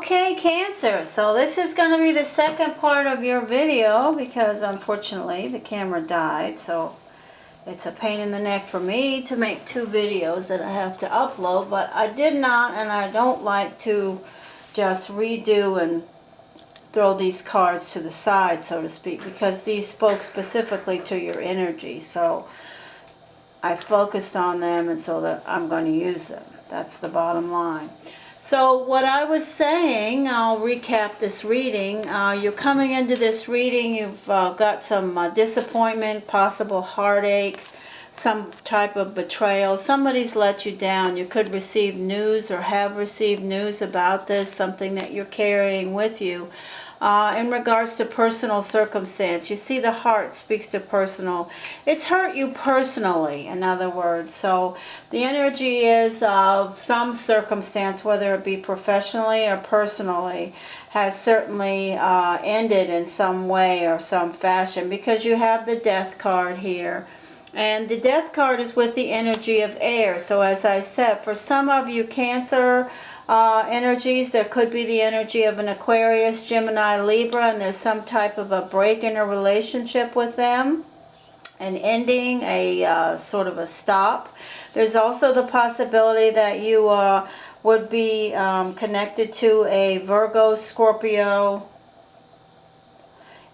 Okay, Cancer, so this is going to be the second part of your video because unfortunately the camera died, so it's a pain in the neck for me to make two videos that I have to upload, but I did not, and I don't like to just redo and throw these cards to the side, so to speak, because these spoke specifically to your energy, so I focused on them, and so that I'm going to use them. That's the bottom line. So what I was saying, I'll recap this reading. You're coming into this reading, you've got some disappointment, possible heartache, some type of betrayal. Somebody's let you down. You could receive news or have received news about this, something that you're carrying with you. In regards to personal circumstance, you see the heart speaks to personal. It's hurt you personally, in other words. So the energy is of some circumstance, whether it be professionally or personally, has certainly ended in some way or some fashion, because you have the Death card here. And the Death card is with the energy of air. So as I said, for some of you Cancer energies, there could be the energy of an Aquarius, Gemini, Libra, and there's some type of a break in a relationship with them, an ending, a sort of a stop. There's also the possibility that you would be connected to a Virgo, Scorpio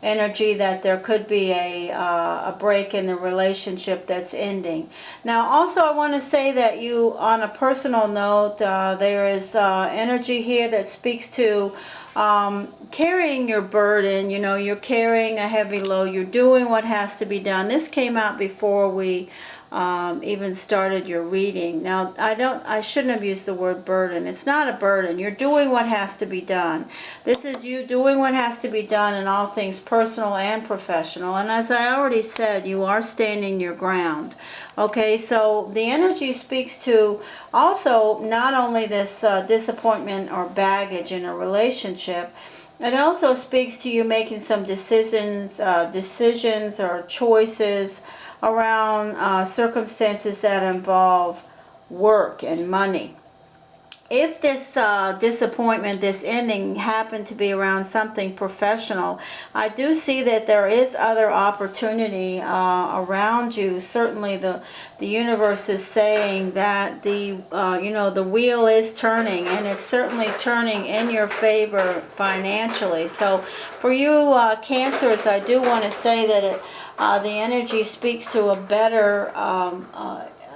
energy, that there could be a break in the relationship that's ending. Now also I want to say that you, on a personal note, there is energy here that speaks to carrying your burden. You know, you're carrying a heavy load, you're doing what has to be done. This came out before we even started your reading. Now I shouldn't have used the word burden. It's not a burden. You're doing what has to be done. This is you doing what has to be done in all things personal and professional. And as I already said, you are standing your ground. Okay, so the energy speaks to also not only this disappointment or baggage in a relationship, it also speaks to you making some decisions or choices around circumstances that involve work and money. If this disappointment, this ending, happened to be around something professional, I do see that there is other opportunity around you. Certainly the universe is saying that the the wheel is turning, and it's certainly turning in your favor financially. So for you Cancers, I do want to say that the energy speaks to a better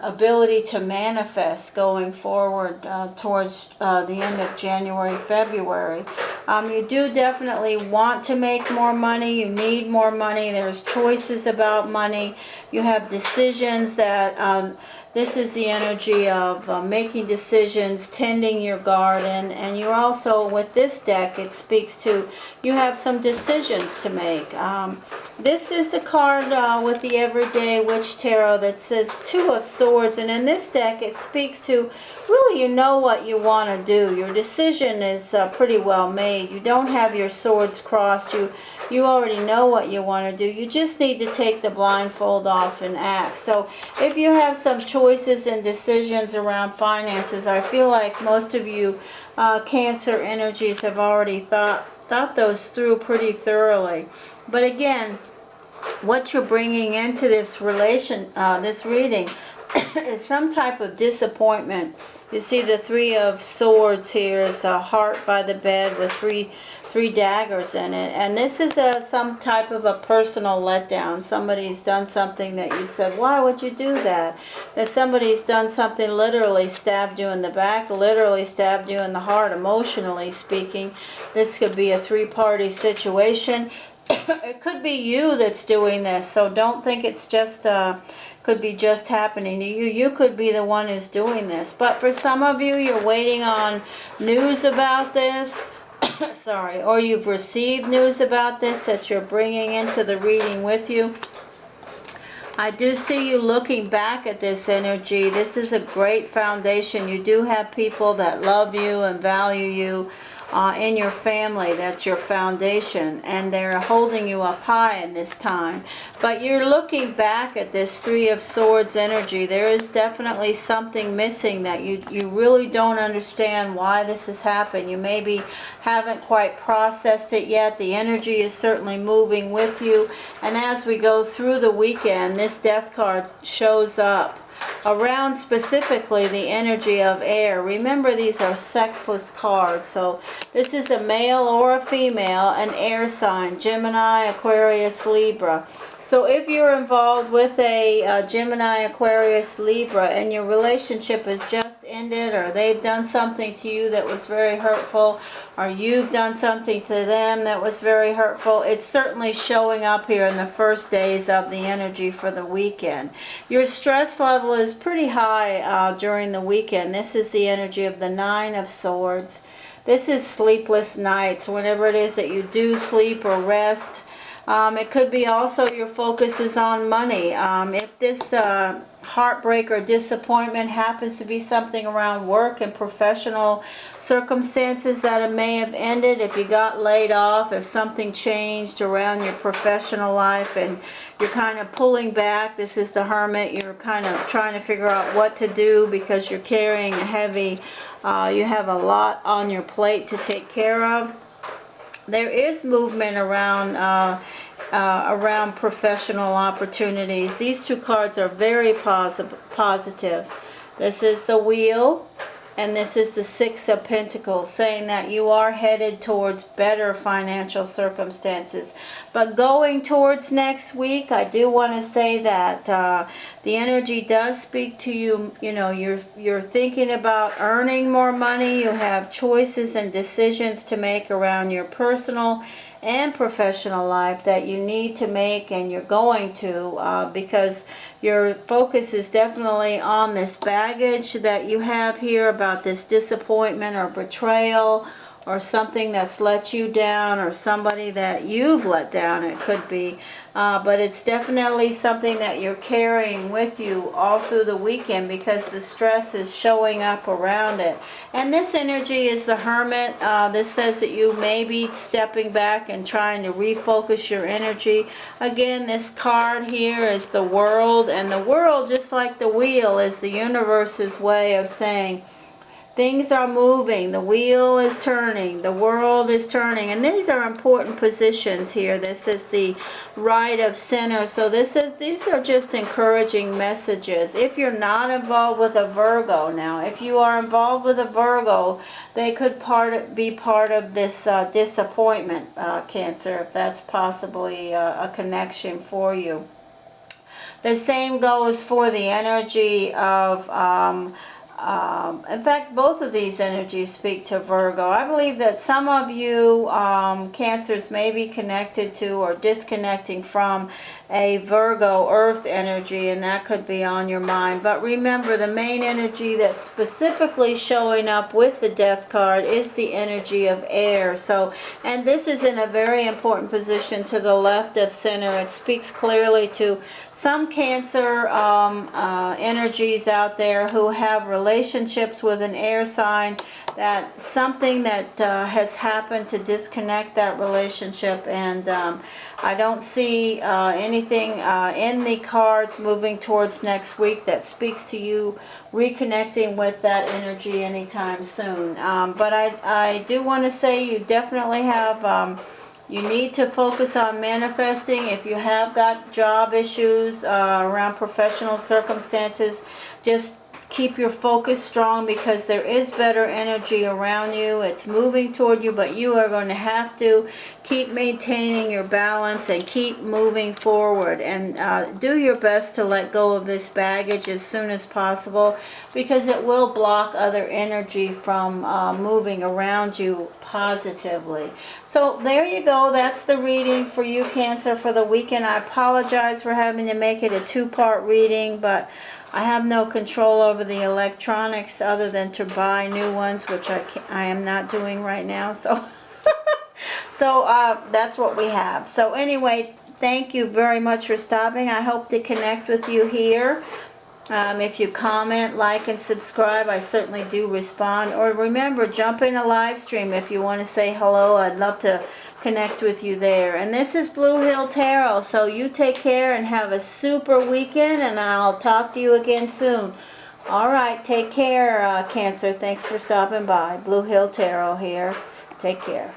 ability to manifest going forward towards the end of January, February. You do definitely want to make more money. You need more money. There's choices about money. You have decisions that this is the energy of making decisions, tending your garden, and you also, with this deck, it speaks to you have some decisions to make. This is the card with the Everyday Witch Tarot that says Two of Swords, and in this deck it speaks to really you know what you want to do. Your decision is pretty well made. You don't have your swords crossed. You already know what you want to do. You just need to take the blindfold off and act. So if you have some choices and decisions around finances, I feel like most of you Cancer energies have already thought those through pretty thoroughly. But again, what you're bringing into this this reading is some type of disappointment. You see the Three of Swords here is a heart by the bed with three daggers in it, and this is some type of a personal letdown. Somebody's done something that you said, why would you do that? That somebody's done something, literally stabbed you in the back, literally stabbed you in the heart, emotionally speaking. This could be a three-party situation. It could be you that's doing this, so don't think it's just could be just happening to you. You could be the one who's doing this. But for some of you, you're waiting on news about this. Sorry, or you've received news about this that you're bringing into the reading with you. I do see you looking back at this energy. This is a great foundation. You do have people that love you and value you. in your family. That's your foundation, and they're holding you up high in this time. But you're looking back at this Three of Swords energy. There is definitely something missing that you really don't understand why this has happened. You maybe haven't quite processed it yet. The energy is certainly moving with you, and as we go through the weekend, this Death card shows up around specifically the energy of air. Remember, these are sexless cards, so this is a male or a female, an air sign, Gemini, Aquarius, Libra. So if you're involved with a Gemini, Aquarius, Libra, and your relationship has just ended, or they've done something to you that was very hurtful, or you've done something to them that was very hurtful, it's certainly showing up here in the first days of the energy for the weekend. Your stress level is pretty high during the weekend. This is the energy of the Nine of Swords. This is sleepless nights, whenever it is that you do sleep or rest. It could be also your focus is on money. If this heartbreak or disappointment happens to be something around work and professional circumstances that it may have ended, if you got laid off, if something changed around your professional life and you're kind of pulling back, this is the Hermit, you're kind of trying to figure out what to do because you're carrying a heavy, you have a lot on your plate to take care of. There is movement around around professional opportunities. These two cards are very positive. This is the Wheel, and this is the Six of Pentacles, saying that you are headed towards better financial circumstances. But going towards next week, I do want to say that the energy does speak to you. You know, you're thinking about earning more money. You have choices and decisions to make around your personal and professional life that you need to make, and you're going to because your focus is definitely on this baggage that you have here about this disappointment or betrayal or something that's let you down, or somebody that you've let down, it could be. But it's definitely something that you're carrying with you all through the weekend because the stress is showing up around it. And this energy is the Hermit. This says that you may be stepping back and trying to refocus your energy. Again, this card here is the World, and the World, just like the Wheel, is the universe's way of saying things are moving, the wheel is turning, the world is turning, and these are important positions here. This is the right of center, so these are just encouraging messages. If you're not involved with a Virgo now, if you are involved with a Virgo, they could be part of this disappointment, Cancer, if that's possibly a connection for you. The same goes for the energy of in fact, both of these energies speak to Virgo. I believe that some of you Cancers may be connected to or disconnecting from a Virgo earth energy, and that could be on your mind. But remember, the main energy that's specifically showing up with the Death card is the energy of air. So, and this is in a very important position to the left of center. It speaks clearly to some Cancer energies out there who have relationships with an air sign, that something that has happened to disconnect that relationship, and I don't see anything in the cards moving towards next week that speaks to you reconnecting with that energy anytime soon. But I do want to say you definitely have you need to focus on manifesting. If you have got job issues around professional circumstances, just keep your focus strong because there is better energy around you. It's moving toward you, but you are going to have to keep maintaining your balance and keep moving forward, and do your best to let go of this baggage as soon as possible, because it will block other energy from moving around you positively. So there you go. That's the reading for you, Cancer, for the weekend. I apologize for having to make it a two-part reading, but I have no control over the electronics other than to buy new ones, which I am not doing right now. So so that's what we have. So anyway, thank you very much for stopping. I hope to connect with you here If you comment, like, and subscribe, I certainly do respond. Or remember, jump in a live stream if you want to say hello. I'd love to connect with you there. And this is Blue Hill Tarot. So you take care and have a super weekend, and I'll talk to you again soon. All right, take care, Cancer. Thanks for stopping by. Blue Hill Tarot here. Take care.